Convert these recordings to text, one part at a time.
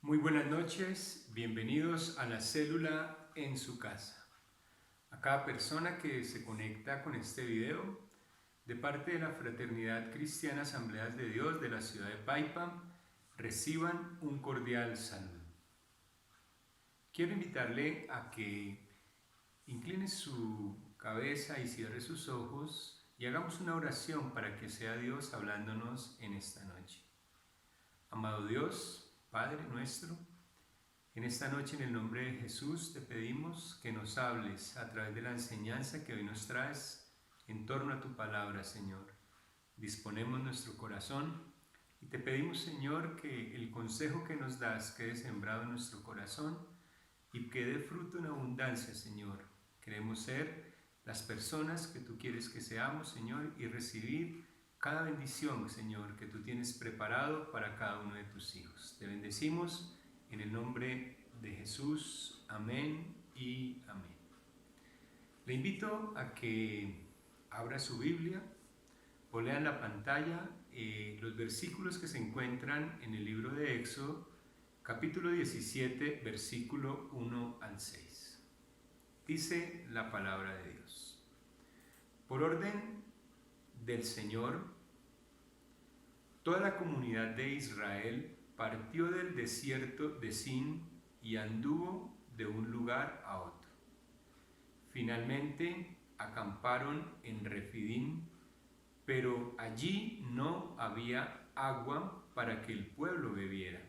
Muy buenas noches, bienvenidos a la célula en su casa. A cada persona que se conecta con este video, de parte de la Fraternidad Cristiana Asambleas de Dios de la ciudad de Paipa, reciban un cordial saludo. Quiero invitarle a que incline su cabeza y cierre sus ojos y hagamos una oración para que sea Dios hablándonos en esta noche. Amado Dios, Padre nuestro, en esta noche en el nombre de Jesús te pedimos que nos hables a través de la enseñanza que hoy nos traes en torno a tu palabra, Señor. Disponemos nuestro corazón y te pedimos, Señor, que el consejo que nos das quede sembrado en nuestro corazón y que dé fruto en abundancia, Señor. Queremos ser las personas que tú quieres que seamos, Señor, y recibir cada bendición, Señor, que tú tienes preparado para cada uno de tus hijos. Te bendecimos en el nombre de Jesús. Amén y amén. Le invito a que abra su Biblia o lea en la pantalla los versículos que se encuentran en el libro de Éxodo, capítulo 17, versículo 1 al 6. Dice la palabra de Dios. Por orden del Señor, toda la comunidad de Israel partió del desierto de Sin y anduvo de un lugar a otro. Finalmente acamparon en Refidim, pero allí no había agua para que el pueblo bebiera.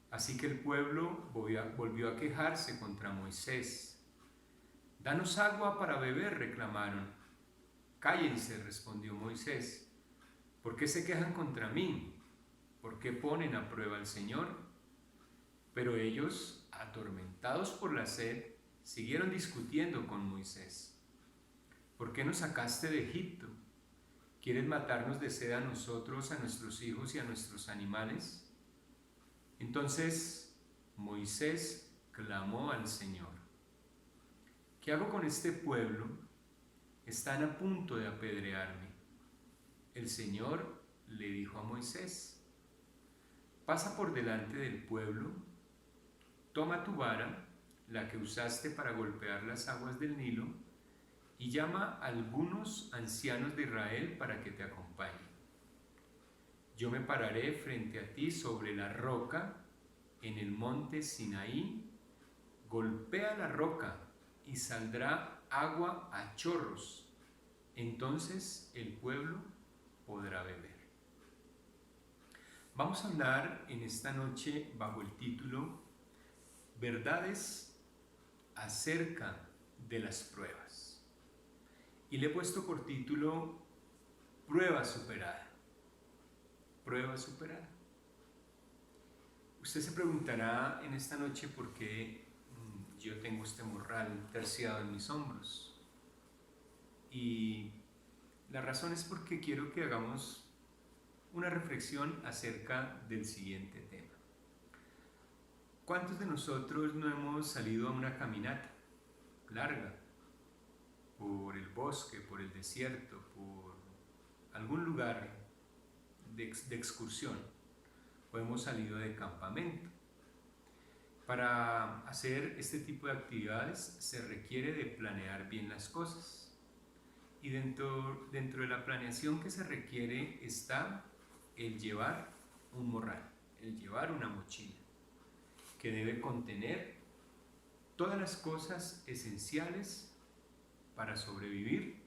Así que el pueblo volvió a quejarse contra Moisés. «Danos agua para beber», reclamaron. «Cállense», respondió Moisés. «¿Por qué se quejan contra mí? ¿Por qué ponen a prueba al Señor?». Pero ellos, atormentados por la sed, siguieron discutiendo con Moisés. «¿Por qué nos sacaste de Egipto? ¿Quieres matarnos de sed a nosotros, a nuestros hijos y a nuestros animales?». Entonces Moisés clamó al Señor: «¿Qué hago con este pueblo? Están a punto de apedrearme». El Señor le dijo a Moisés: «Pasa por delante del pueblo, toma tu vara, la que usaste para golpear las aguas del Nilo, y llama a algunos ancianos de Israel para que te acompañen. Yo me pararé frente a ti sobre la roca en el monte Sinaí. Golpea la roca y saldrá agua a chorros. Entonces el pueblo podrá beber». Vamos a hablar en esta noche bajo el título «Verdades acerca de las pruebas». Y le he puesto por título «Prueba superada». Prueba superada. Usted se preguntará en esta noche por qué yo tengo este morral terciado en mis hombros. Y la razón es porque quiero que hagamos una reflexión acerca del siguiente tema. ¿Cuántos de nosotros no hemos salido a una caminata larga por el bosque, por el desierto, por algún lugar de excursión, o hemos salido de campamento? Para hacer este tipo de actividades se requiere de planear bien las cosas, y dentro de la planeación que se requiere está el llevar un morral, el llevar una mochila que debe contener todas las cosas esenciales para sobrevivir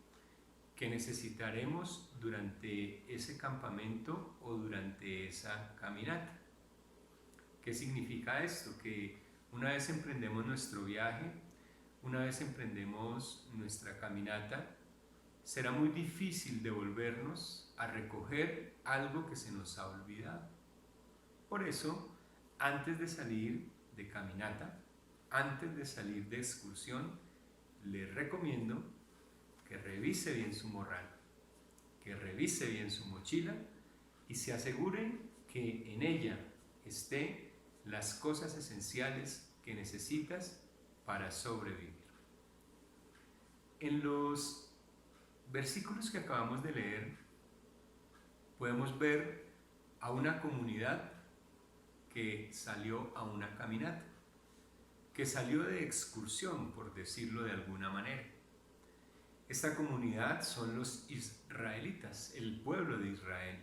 que necesitaremos durante ese campamento o durante esa caminata. ¿Qué significa esto? Que una vez emprendemos nuestro viaje, una vez emprendemos nuestra caminata, será muy difícil devolvernos a recoger algo que se nos ha olvidado. Por eso, antes de salir de caminata, antes de salir de excursión, les recomiendo que revise bien su morral, que revise bien su mochila y se aseguren que en ella esté las cosas esenciales que necesitas para sobrevivir. En los versículos que acabamos de leer, podemos ver a una comunidad que salió a una caminata, que salió de excursión, por decirlo de alguna manera. Esta comunidad son los israelitas, el pueblo de Israel,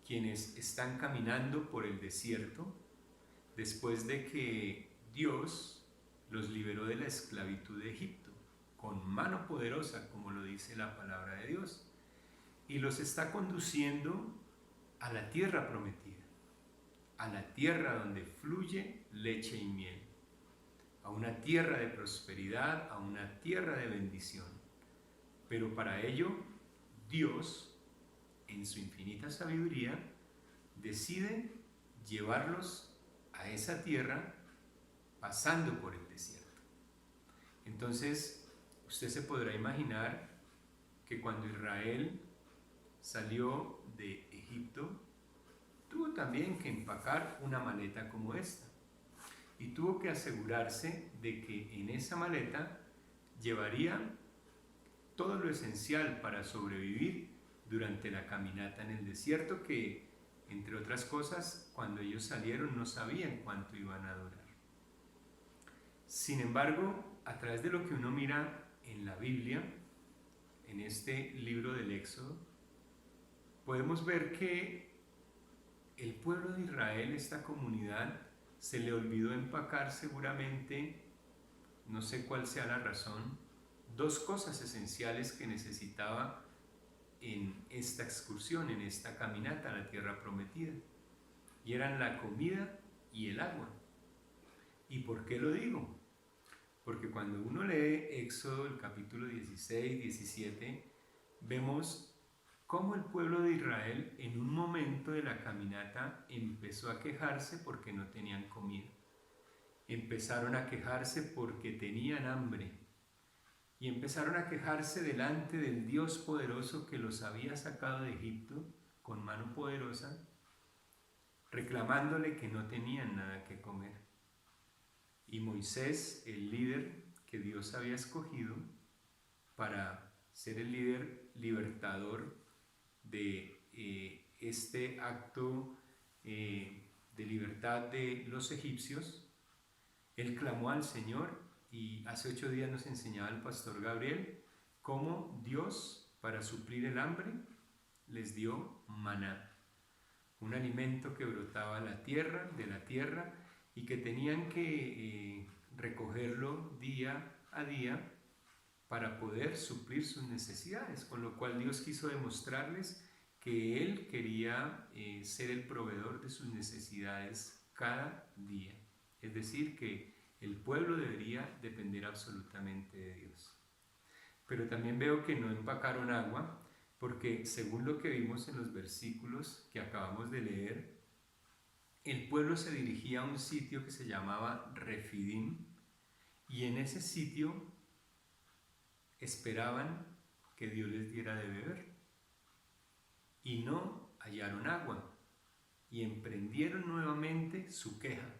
quienes están caminando por el desierto después de que Dios los liberó de la esclavitud de Egipto, con mano poderosa, como lo dice la palabra de Dios, y los está conduciendo a la tierra prometida, a la tierra donde fluye leche y miel, a una tierra de prosperidad, a una tierra de bendición. Pero para ello, Dios, en su infinita sabiduría, decide llevarlos a esa tierra pasando por el desierto. Entonces, usted se podrá imaginar que cuando Israel salió de Egipto, tuvo también que empacar una maleta como esta. Y tuvo que asegurarse de que en esa maleta llevaría todo lo esencial para sobrevivir durante la caminata en el desierto, que, entre otras cosas, cuando ellos salieron no sabían cuánto iban a durar. Sin embargo, a través de lo que uno mira en la Biblia, en este libro del Éxodo, podemos ver que el pueblo de Israel, esta comunidad, se le olvidó empacar seguramente, no sé cuál sea la razón, dos cosas esenciales que necesitaba en esta excursión, en esta caminata a la tierra prometida, y eran la comida y el agua. ¿Y por qué lo digo? Porque cuando uno lee Éxodo, el capítulo 16, 17, vemos cómo el pueblo de Israel en un momento de la caminata empezó a quejarse porque no tenían comida. Empezaron a quejarse porque tenían hambre. Y empezaron a quejarse delante del Dios poderoso que los había sacado de Egipto con mano poderosa, reclamándole que no tenían nada que comer. Y Moisés, el líder que Dios había escogido para ser el líder libertador de este acto de libertad de los egipcios, él clamó al Señor, y hace 8 días nos enseñaba el pastor Gabriel cómo Dios, para suplir el hambre, les dio maná, un alimento que brotaba de la tierra, y que tenían que recogerlo día a día para poder suplir sus necesidades, con lo cual Dios quiso demostrarles que Él quería ser el proveedor de sus necesidades cada día. Es decir, que el pueblo debería depender absolutamente de Dios. Pero también veo que no empacaron agua, porque según lo que vimos en los versículos que acabamos de leer, el pueblo se dirigía a un sitio que se llamaba Refidim, y en ese sitio esperaban que Dios les diera de beber, y no hallaron agua, y emprendieron nuevamente su queja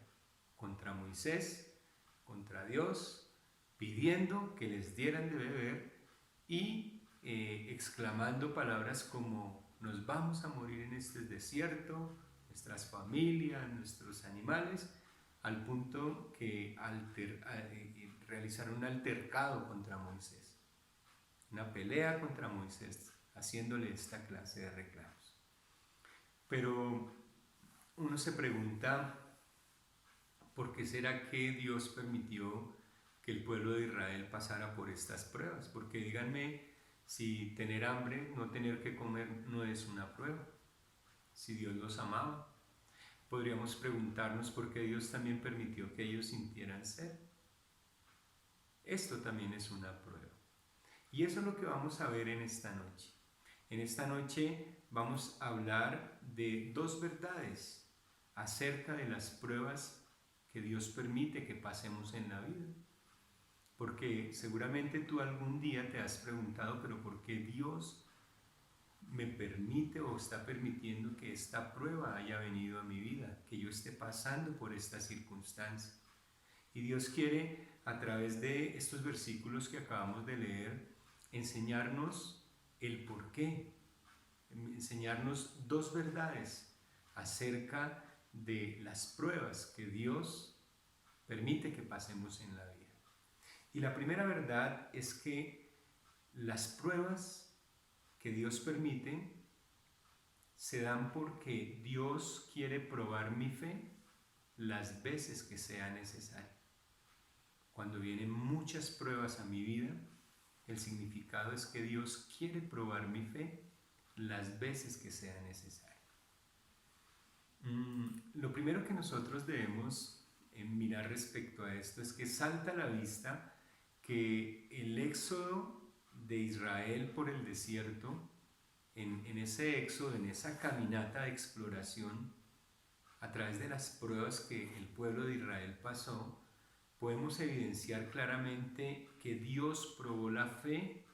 contra Moisés, contra Dios, pidiendo que les dieran de beber y exclamando palabras como: nos vamos a morir en este desierto, nuestras familias, nuestros animales, al punto que realizaron un altercado contra Moisés, una pelea contra Moisés, haciéndole esta clase de reclamos. Pero uno se pregunta, ¿por qué será que Dios permitió que el pueblo de Israel pasara por estas pruebas? Porque díganme, si tener hambre, no tener que comer, no es una prueba. Si Dios los amaba, podríamos preguntarnos por qué Dios también permitió que ellos sintieran sed. Esto también es una prueba. Y eso es lo que vamos a ver en esta noche. En esta noche vamos a hablar de dos verdades acerca de las pruebas que Dios permite que pasemos en la vida. Porque seguramente tú algún día te has preguntado, pero ¿por qué Dios me permite o está permitiendo que esta prueba haya venido a mi vida, que yo esté pasando por esta circunstancia? Y Dios quiere, a través de estos versículos que acabamos de leer, enseñarnos el por qué, enseñarnos dos verdades acerca de las pruebas que Dios permite que pasemos en la vida. Y la primera verdad es que las pruebas que Dios permite se dan porque Dios quiere probar mi fe las veces que sea necesario. Cuando vienen muchas pruebas a mi vida, el significado es que Dios quiere probar mi fe las veces que sea necesario. Lo primero que nosotros debemos mirar respecto a esto es que salta a la vista que el éxodo de Israel por el desierto, en ese éxodo, en esa caminata de exploración, a través de las pruebas que el pueblo de Israel pasó, podemos evidenciar claramente que Dios probó la fe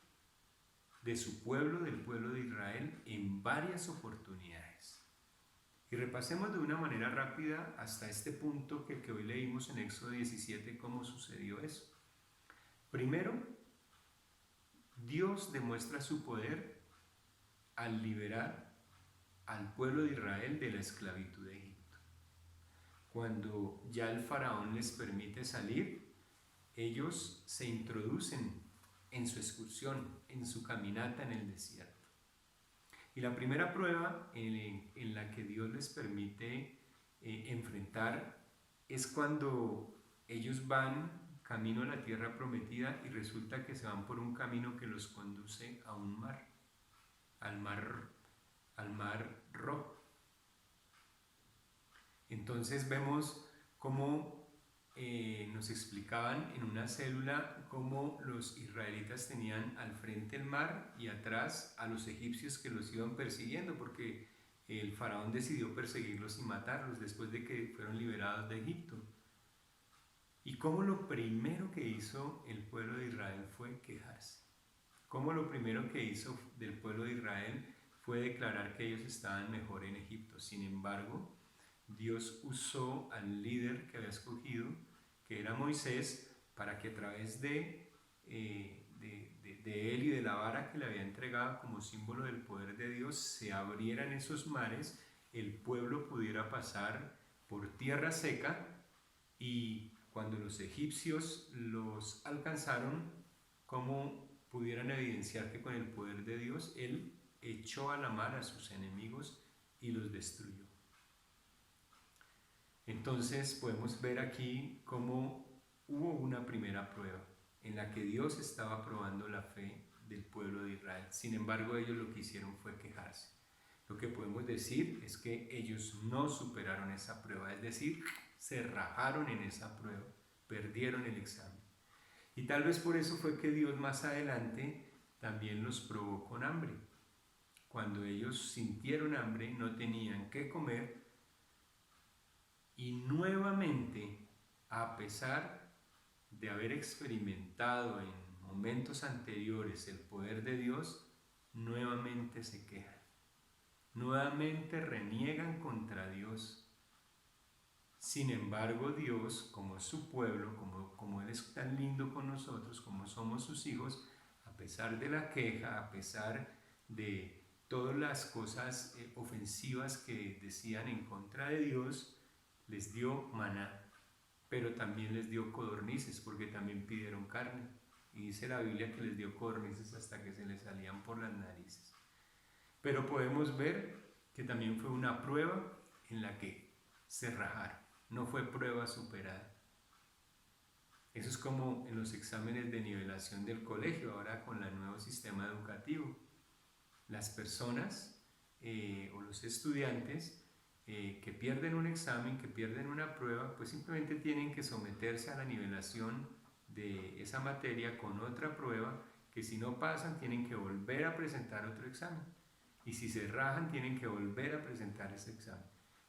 de su pueblo, del pueblo de Israel, en varias oportunidades. Y repasemos de una manera rápida hasta este punto que hoy leímos en Éxodo 17, cómo sucedió eso. Primero, Dios demuestra su poder al liberar al pueblo de Israel de la esclavitud de Egipto. Cuando ya el faraón les permite salir, ellos se introducen en su excursión, en su caminata en el desierto. Y la primera prueba en la que Dios les permite enfrentar es cuando ellos van camino a la tierra prometida y resulta que se van por un camino que los conduce a un mar, al mar Rojo. Entonces vemos cómo nos explicaban en una célula cómo los israelitas tenían al frente el mar y atrás a los egipcios que los iban persiguiendo, porque el faraón decidió perseguirlos y matarlos después de que fueron liberados de Egipto. Y cómo lo primero que hizo el pueblo de Israel fue quejarse. Cómo lo primero que hizo del pueblo de Israel fue declarar que ellos estaban mejor en Egipto. Sin embargo, Dios usó al líder que había escogido, que era Moisés, para que a través de él y de la vara que le había entregado como símbolo del poder de Dios, se abrieran esos mares, el pueblo pudiera pasar por tierra seca, y cuando los egipcios los alcanzaron, como pudieran evidenciar que con el poder de Dios, Él echó a la mar a sus enemigos y los destruyó. Entonces podemos ver aquí cómo hubo una primera prueba en la que Dios estaba probando la fe del pueblo de Israel. Sin embargo, ellos lo que hicieron fue quejarse. Lo que podemos decir es que ellos no superaron esa prueba, es decir, se rajaron en esa prueba, perdieron el examen. Y tal vez por eso fue que Dios más adelante también los probó con hambre. Cuando ellos sintieron hambre, no tenían qué comer, y nuevamente, a pesar de haber experimentado en momentos anteriores el poder de Dios, nuevamente se quejan, nuevamente reniegan contra Dios. Sin embargo, Dios, como es su pueblo, como Él es tan lindo con nosotros, como somos sus hijos, a pesar de la queja, a pesar de todas las cosas ofensivas que decían en contra de Dios, les dio maná, pero también les dio codornices, porque también pidieron carne. Y dice la Biblia que les dio codornices hasta que se les salían por las narices. Pero podemos ver que también fue una prueba en la que se rajaron, no fue prueba superada. Eso es como en los exámenes de nivelación del colegio, ahora con el nuevo sistema educativo. Las personas o los estudiantes que pierden un examen, que pierden una prueba, pues simplemente tienen que someterse a la nivelación de esa materia con otra prueba, que si no pasan tienen que volver a presentar otro examen, y si se rajan tienen que volver a presentar ese examen.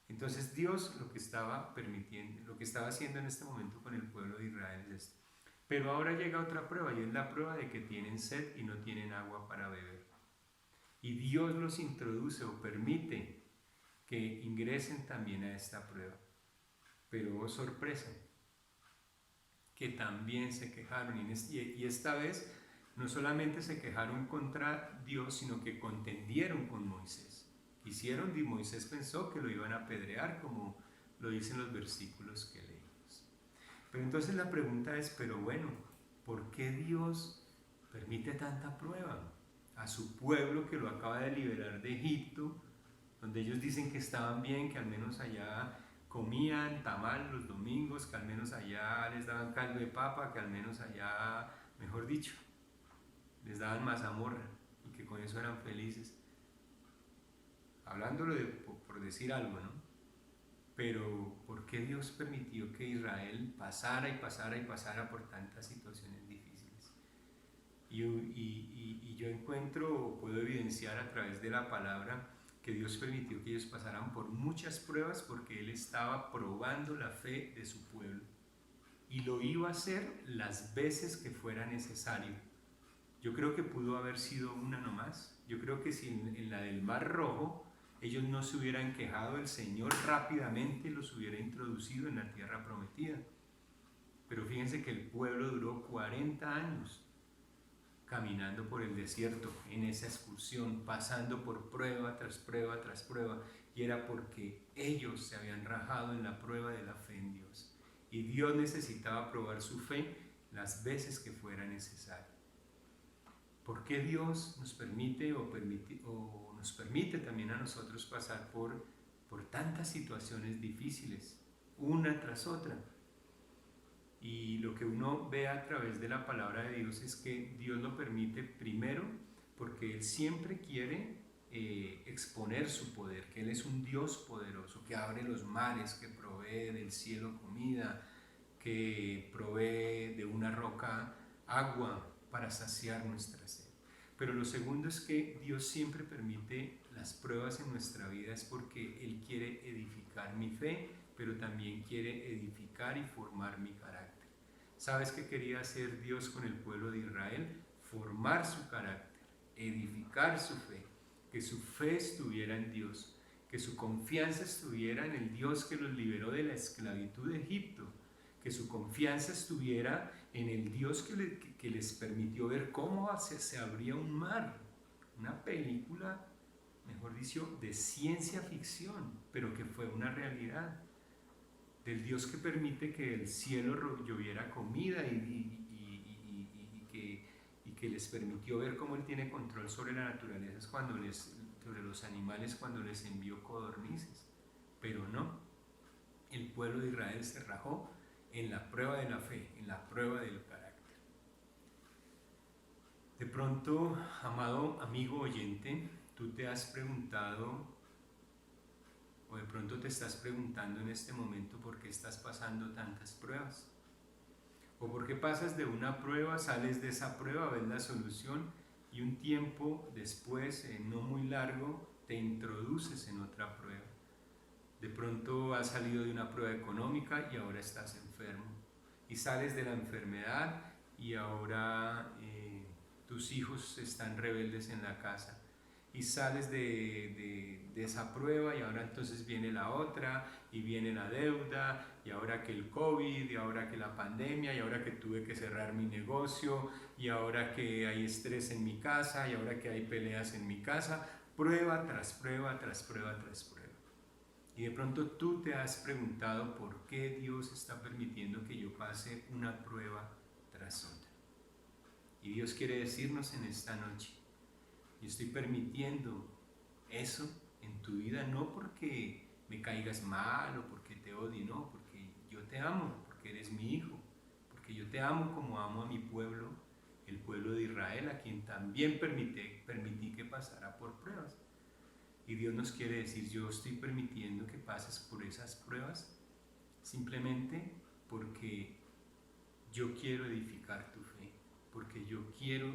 Entonces Dios lo que estaba permitiendo, lo que estaba haciendo en este momento con el pueblo de Israel es esto. Pero ahora llega otra prueba, y es la prueba de que tienen sed y no tienen agua para beber. Y Dios los introduce o permite que ingresen también a esta prueba. Pero oh sorpresa, que también se quejaron, y esta vez no solamente se quejaron contra Dios, sino que contendieron con Moisés. Moisés pensó que lo iban a apedrear, como lo dicen los versículos que leímos. Pero entonces la pregunta es, pero bueno, ¿por qué Dios permite tanta prueba a su pueblo que lo acaba de liberar de Egipto, donde ellos dicen que estaban bien, que al menos allá comían tamal los domingos, que al menos allá les daban caldo de papa, que al menos allá, mejor dicho, les daban mazamorra y que con eso eran felices? Hablándolo por decir algo, ¿no? Pero ¿por qué Dios permitió que Israel pasara y pasara y pasara por tantas situaciones difíciles? Y yo encuentro, puedo evidenciar a través de la palabra que Dios permitió que ellos pasaran por muchas pruebas porque Él estaba probando la fe de su pueblo. Y lo iba a hacer las veces que fuera necesario. Yo creo que pudo haber sido una nomás. Yo creo que si en la del Mar Rojo ellos no se hubieran quejado, el Señor rápidamente los hubiera introducido en la tierra prometida. Pero fíjense que el pueblo duró 40 años caminando por el desierto, en esa excursión, pasando por prueba tras prueba tras prueba, y era porque ellos se habían rajado en la prueba de la fe en Dios. Y Dios necesitaba probar su fe las veces que fuera necesario. ¿Por qué Dios nos permite o nos permite también a nosotros pasar por tantas situaciones difíciles, una tras otra? Y lo que uno ve a través de la palabra de Dios es que Dios lo permite primero porque Él siempre quiere exponer su poder, que Él es un Dios poderoso, que abre los mares, que provee del cielo comida, que provee de una roca agua para saciar nuestra sed. Pero lo segundo es que Dios siempre permite las pruebas en nuestra vida es porque Él quiere edificar mi fe, pero también quiere edificar y formar mi carácter. ¿Sabes qué quería hacer Dios con el pueblo de Israel? Formar su carácter, edificar su fe, que su fe estuviera en Dios, que su confianza estuviera en el Dios que los liberó de la esclavitud de Egipto, que su confianza estuviera en el Dios que les permitió ver cómo se abría un mar, una película, mejor dicho, de ciencia ficción, pero que fue una realidad, del Dios que permite que el cielo lloviera comida y que les permitió ver cómo Él tiene control sobre la naturaleza, sobre los animales cuando les envió codornices. Pero no, el pueblo de Israel se rajó en la prueba de la fe, en la prueba del carácter. De pronto, amado amigo oyente, tú te has preguntado, o de pronto te estás preguntando en este momento por qué estás pasando tantas pruebas. O por qué pasas de una prueba, sales de esa prueba, ves la solución y un tiempo después, no muy largo, te introduces en otra prueba. De pronto has salido de una prueba económica y ahora estás enfermo. Y sales de la enfermedad y ahora tus hijos están rebeldes en la casa. Y sales de esa prueba y ahora entonces viene la otra y viene la deuda y ahora que el COVID y ahora que la pandemia y ahora que tuve que cerrar mi negocio y ahora que hay estrés en mi casa y ahora que hay peleas en mi casa, prueba tras prueba tras prueba tras prueba. Y de pronto tú te has preguntado por qué Dios está permitiendo que yo pase una prueba tras otra. Y Dios quiere decirnos en esta noche, yo estoy permitiendo eso en tu vida no porque me caigas mal o porque te odie, no, porque yo te amo, porque eres mi hijo, porque yo te amo como amo a mi pueblo, el pueblo de Israel, a quien también permití que pasara por pruebas. Y Dios nos quiere decir, yo estoy permitiendo que pases por esas pruebas simplemente porque yo quiero edificar tu fe, porque yo quiero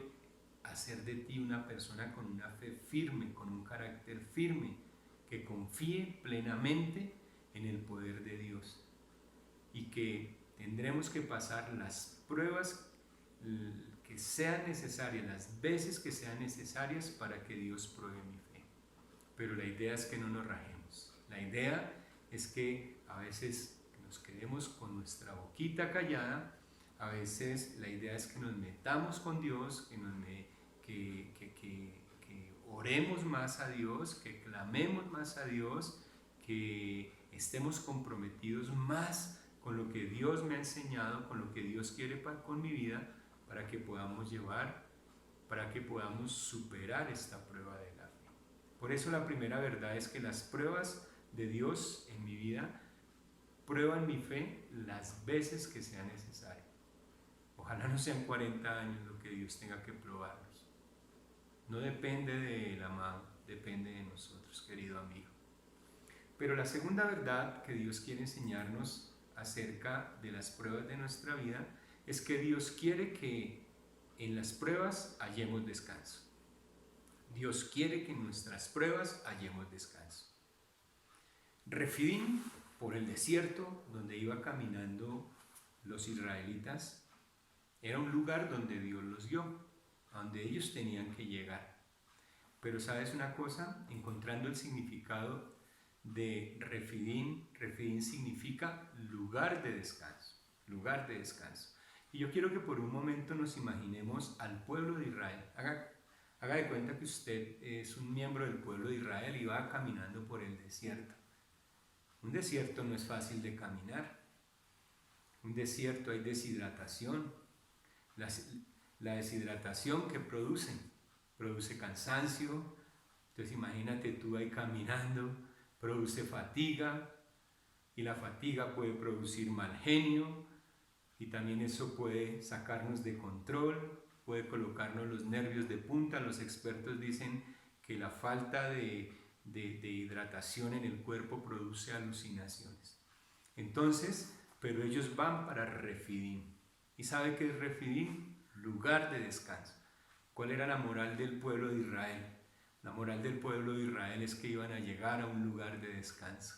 hacer de ti una persona con una fe firme, con un carácter firme, que confíe plenamente en el poder de Dios y que tendremos que pasar las pruebas que sean necesarias, las veces que sean necesarias para que Dios pruebe mi fe. Pero la idea es que no nos rajemos. La idea es que a veces nos quedemos con nuestra boquita callada, a veces la idea es que nos metamos con Dios, que oremos más a Dios, que clamemos más a Dios, que estemos comprometidos más con lo que Dios me ha enseñado, con lo que Dios quiere con mi vida, para que podamos superar esta prueba de la fe. Por eso la primera verdad es que las pruebas de Dios en mi vida prueban mi fe las veces que sea necesario. Ojalá no sean 40 años lo que Dios tenga que probarlos. No depende del amado, depende de nosotros, querido amigo. Pero la segunda verdad que Dios quiere enseñarnos acerca de las pruebas de nuestra vida es que Dios quiere que en las pruebas hallemos descanso. Dios quiere que en nuestras pruebas hallemos descanso. Refidim, por el desierto donde iba caminando los israelitas, era un lugar donde Dios los guió, a donde ellos tenían que llegar. Pero ¿sabes una cosa? Encontrando el significado de Refidim, Refidim significa lugar de descanso, lugar de descanso. Y yo quiero que por un momento nos imaginemos al pueblo de Israel. Haga de cuenta que usted es un miembro del pueblo de Israel y va caminando por el desierto. Un desierto no es fácil de caminar. Un desierto hay deshidratación. La deshidratación que produce cansancio. Entonces imagínate tú ahí caminando, produce fatiga, y la fatiga puede producir mal genio, y también eso puede sacarnos de control, puede colocarnos los nervios de punta. Los expertos dicen que la falta de hidratación en el cuerpo produce alucinaciones. Entonces, pero ellos van para Refidim. ¿Y sabe qué es Refidim? Lugar de descanso. ¿Cuál era la moral del pueblo de Israel? La moral del pueblo de Israel es que iban a llegar a un lugar de descanso.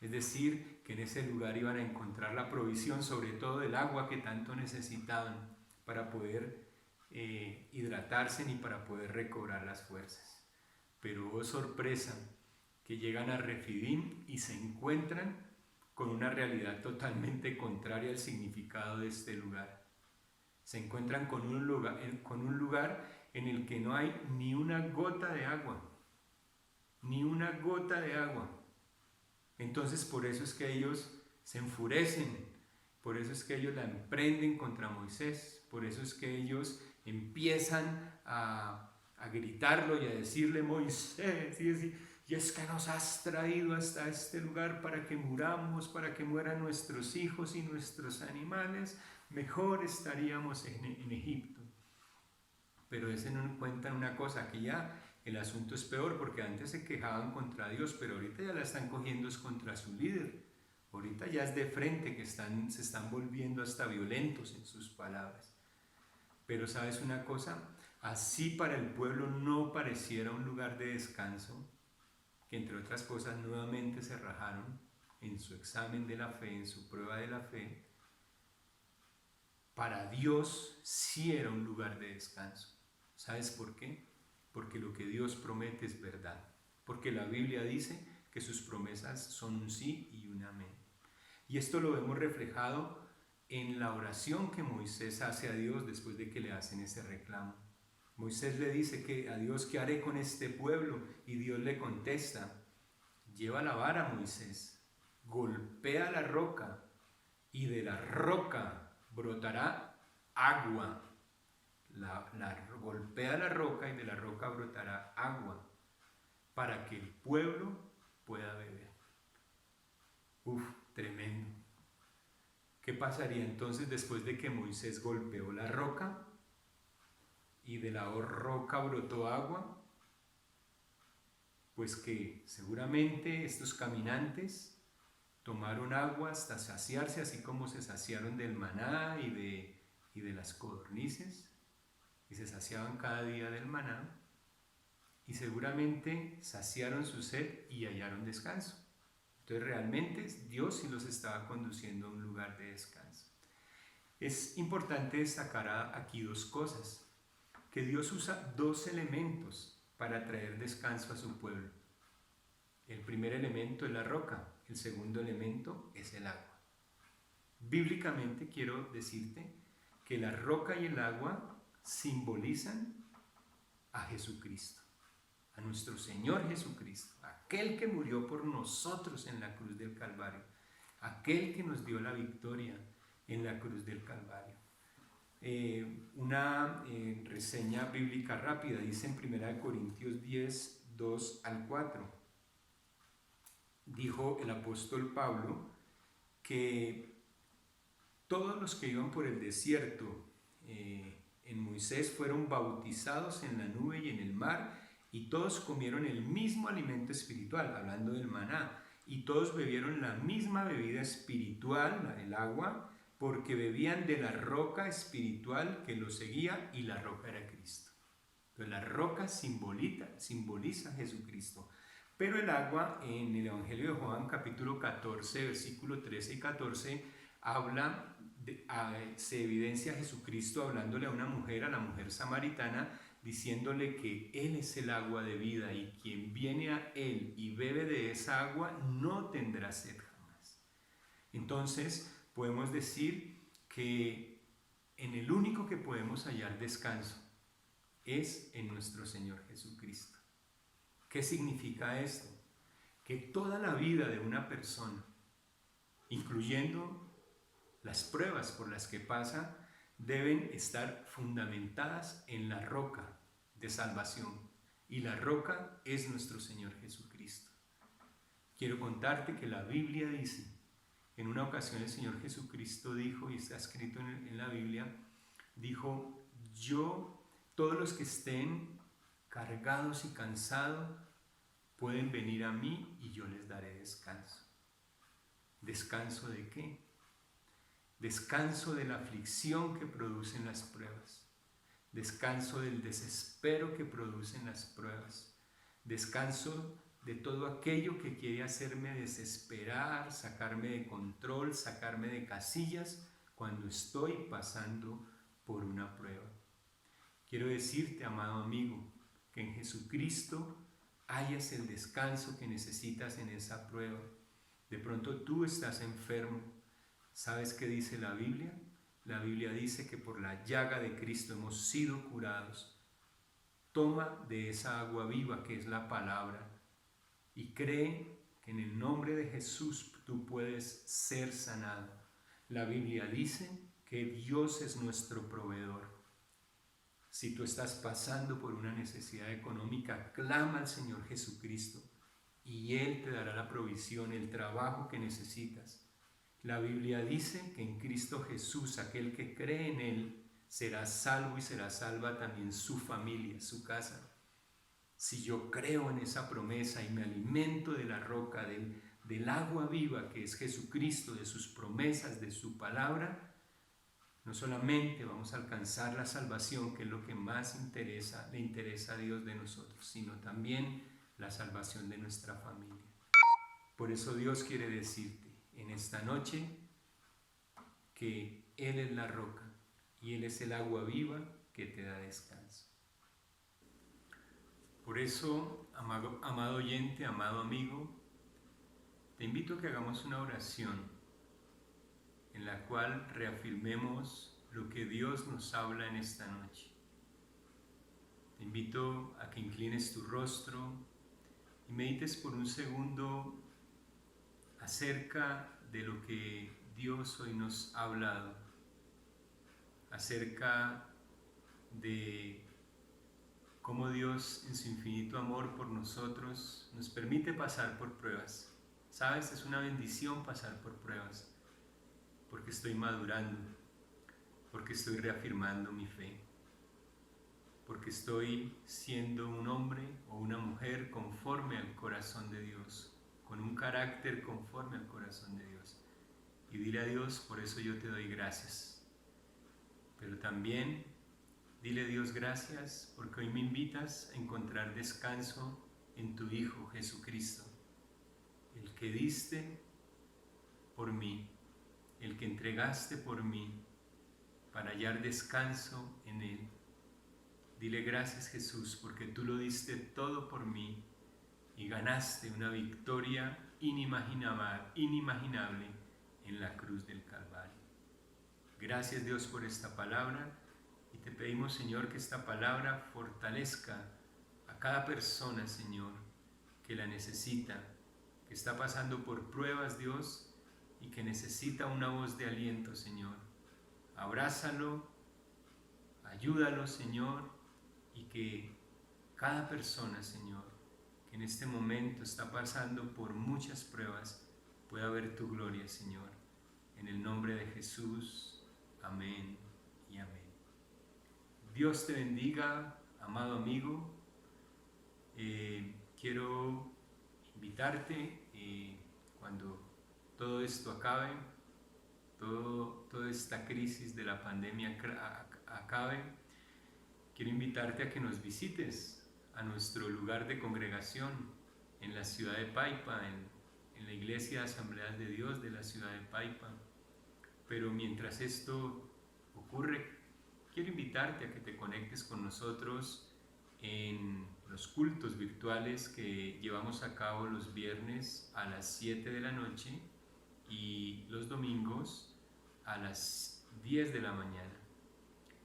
Es decir, que en ese lugar iban a encontrar la provisión, sobre todo del agua que tanto necesitaban para poder hidratarse y para poder recobrar las fuerzas. Pero oh sorpresa, que llegan a Refidim y se encuentran con una realidad totalmente contraria al significado de este lugar. Se encuentran con un lugar en el que no hay ni una gota de agua, ni una gota de agua. Entonces por eso es que ellos se enfurecen, por eso es que ellos la emprenden contra Moisés, por eso es que ellos empiezan a gritarlo y a decirle: Moisés, y es que nos has traído hasta este lugar para que muramos, para que mueran nuestros hijos y nuestros animales, mejor estaríamos en Egipto. Pero ese no cuentan una cosa, que ya el asunto es peor, porque antes se quejaban contra Dios, pero ahorita ya la están cogiendo contra su líder. Ahorita ya es de frente que se están volviendo hasta violentos en sus palabras. Pero ¿sabes una cosa? Así para el pueblo no pareciera un lugar de descanso, que entre otras cosas nuevamente se rajaron en su examen de la fe, en su prueba de la fe, para Dios sí era un lugar de descanso. ¿Sabes por qué? Porque lo que Dios promete es verdad. Porque la Biblia dice que sus promesas son un sí y un amén. Y esto lo vemos reflejado en la oración que Moisés hace a Dios después de que le hacen ese reclamo. Moisés le dice que a Dios: ¿qué haré con este pueblo? Y Dios le contesta: lleva la vara, Moisés, golpea la roca, y de la roca brotará agua. Golpea la roca y de la roca brotará agua para que el pueblo pueda beber. Tremendo. ¿Qué pasaría entonces después de que Moisés golpeó la roca y de la roca brotó agua? Pues que seguramente estos caminantes tomaron agua hasta saciarse, así como se saciaron del maná y de las codornices, y se saciaban cada día del maná, y seguramente saciaron su sed y hallaron descanso. Entonces realmente Dios sí los estaba conduciendo a un lugar de descanso. Es importante destacar aquí dos cosas: que Dios usa dos elementos para traer descanso a su pueblo. El primer elemento es la roca, el segundo elemento es el agua. Bíblicamente quiero decirte que la roca y el agua simbolizan a Jesucristo. a nuestro Señor Jesucristo, aquel que murió por nosotros en la cruz del Calvario, aquel que nos dio la victoria en la cruz del Calvario. Una reseña bíblica rápida dice en 1 Corintios 10, 2 al 4. Dijo el apóstol Pablo que todos los que iban por el desierto en Moisés fueron bautizados en la nube y en el mar, y todos comieron el mismo alimento espiritual, hablando del maná, y todos bebieron la misma bebida espiritual, el agua, porque bebían de la roca espiritual que los seguía, y la roca era Cristo. Entonces la roca simboliza a Jesucristo. Pero el agua, en el Evangelio de Juan, capítulo 14, versículo 13 y 14, se evidencia a Jesucristo hablándole a una mujer, a la mujer samaritana, diciéndole que Él es el agua de vida, y quien viene a Él y bebe de esa agua no tendrá sed jamás. Entonces podemos decir que en el único que podemos hallar descanso es en nuestro Señor Jesucristo. ¿Qué significa esto? Que toda la vida de una persona, incluyendo las pruebas por las que pasa, deben estar fundamentadas en la roca de salvación, y la roca es nuestro Señor Jesucristo. Quiero contarte que la Biblia dice, en una ocasión el Señor Jesucristo dijo, y está escrito en la Biblia, dijo: todos los que estén cargados y cansados pueden venir a mí y yo les daré descanso. ¿Descanso de qué? Descanso de la aflicción que producen las pruebas, descanso del desespero que producen las pruebas, descanso de todo aquello que quiere hacerme desesperar, sacarme de control, sacarme de casillas cuando estoy pasando por una prueba. Quiero decirte, amado amigo, que en Jesucristo hallas el descanso que necesitas en esa prueba. De pronto tú estás enfermo. ¿Sabes qué dice la Biblia? La Biblia dice que por la llaga de Cristo hemos sido curados. Toma de esa agua viva que es la palabra y cree que en el nombre de Jesús tú puedes ser sanado. La Biblia dice que Dios es nuestro proveedor. Si tú estás pasando por una necesidad económica, clama al Señor Jesucristo y Él te dará la provisión, el trabajo que necesitas. La Biblia dice que en Cristo Jesús, aquel que cree en Él, será salvo y será salva también su familia, su casa. Si yo creo en esa promesa y me alimento de la roca, del agua viva que es Jesucristo, de sus promesas, de su palabra, no solamente vamos a alcanzar la salvación, que es lo que más le interesa a Dios de nosotros, sino también la salvación de nuestra familia. Por eso Dios quiere decirte en esta noche que Él es la roca y Él es el agua viva que te da descanso. Por eso, amado oyente, amado amigo, te invito a que hagamos una oración en la cual reafirmemos lo que Dios nos habla en esta noche. Te invito a que inclines tu rostro y medites por un segundo acerca de lo que Dios hoy nos ha hablado, acerca de cómo Dios en su infinito amor por nosotros nos permite pasar por pruebas. ¿Sabes? Es una bendición pasar por pruebas, porque estoy madurando, porque estoy reafirmando mi fe, porque estoy siendo un hombre o una mujer conforme al corazón de Dios, con un carácter conforme al corazón de Dios. Y dile a Dios: por eso yo te doy gracias. Pero también dile a Dios: gracias porque hoy me invitas a encontrar descanso en tu Hijo Jesucristo, el que diste por mí, el que entregaste por mí para hallar descanso en Él. Dile: gracias, Jesús, porque tú lo diste todo por mí y ganaste una victoria inimaginable en la cruz del Calvario. Gracias, Dios, por esta palabra, y te pedimos, Señor, que esta palabra fortalezca a cada persona, Señor, que la necesita, que está pasando por pruebas, Dios, y que necesita una voz de aliento, Señor. Abrázalo, ayúdalo, Señor, y que cada persona, Señor, que en este momento está pasando por muchas pruebas, pueda ver tu gloria, Señor. En el nombre de Jesús, amén y amén. Dios te bendiga, amado amigo. Quiero invitarte cuando todo esto acabe, toda esta crisis de la pandemia acabe, quiero invitarte a que nos visites a nuestro lugar de congregación en la ciudad de Paipa, en la Iglesia de Asambleas de Dios de la ciudad de Paipa. Pero mientras esto ocurre, quiero invitarte a que te conectes con nosotros en los cultos virtuales que llevamos a cabo los viernes a las 7 de la noche y los domingos a las 10 de la mañana.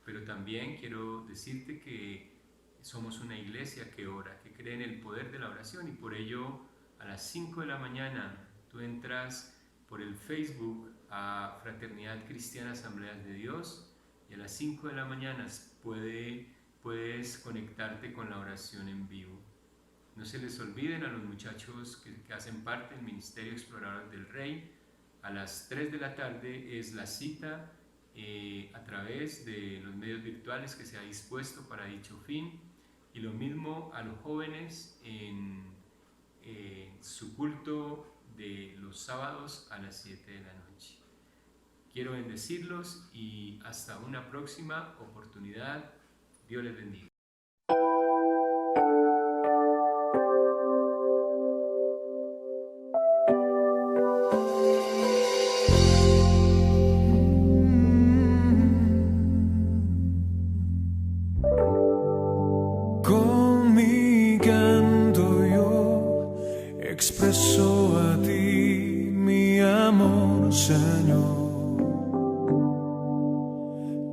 Pero también quiero decirte que somos una iglesia que ora, que cree en el poder de la oración, y por ello a las 5 de la mañana tú entras por el Facebook a Fraternidad Cristiana Asambleas de Dios y a las 5 de la mañana puedes conectarte con la oración en vivo. No se les olviden a los muchachos que hacen parte del Ministerio Exploradores del Rey. A las 3 de la tarde es la cita a través de los medios virtuales que se ha dispuesto para dicho fin, y lo mismo a los jóvenes en su culto de los sábados a las 7 de la noche. Quiero bendecirlos y hasta una próxima oportunidad. Dios les bendiga. Con mi canto yo expreso a ti mi amor, Señor.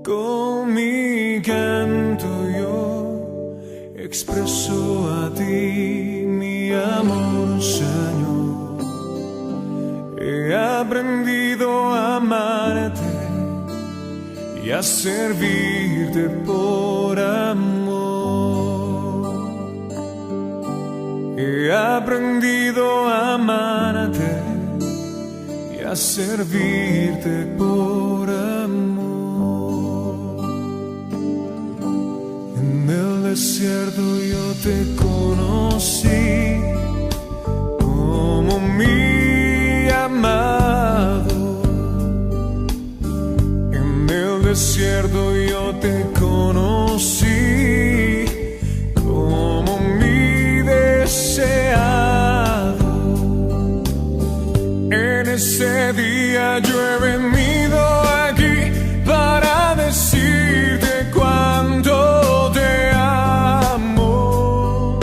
Con mi canto yo expreso a ti mi amor, Señor. He aprendido a amarte y a servirte por amor. He aprendido a amarte y a servirte por amor. En el desierto yo te conocí como mi amado. En el desierto yo te conocí como mi deseado. En ese día yo he venido aquí para decirte cuánto te amo.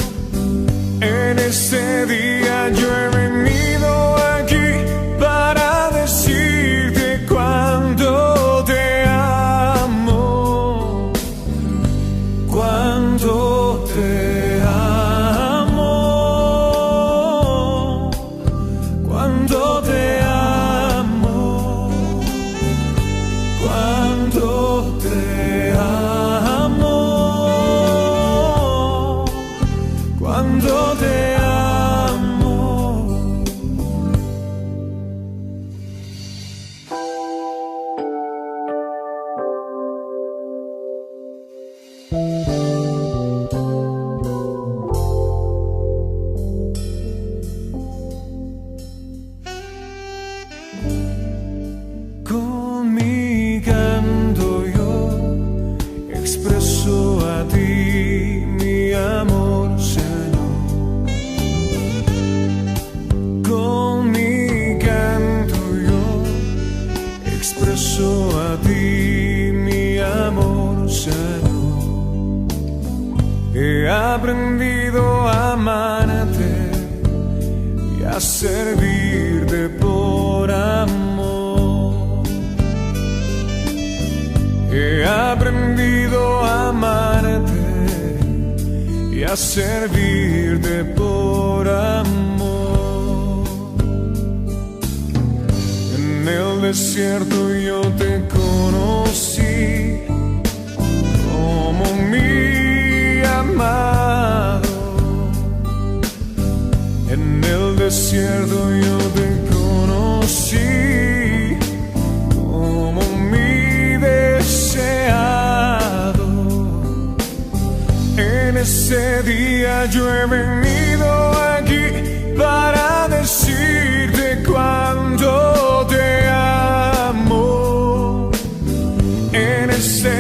En ese día yo he venido aquí para decirte cuánto te amo. Cuánto te amo. Cuánto te amo. Cuánto te amo. Cuánto te amo. Con mi canto yo expreso a ti mi amor, Señor. Con mi canto yo expreso a ti mi amor, Señor. He aprendido a amarte y a servirte por amor. He aprendido a amarte y y a servirte por amor. En el desierto yo te conocí como mi amado. En el desierto yo te conocí como mi deseado. En ese día yo he venido aquí para decirte cuánto te amo. En ese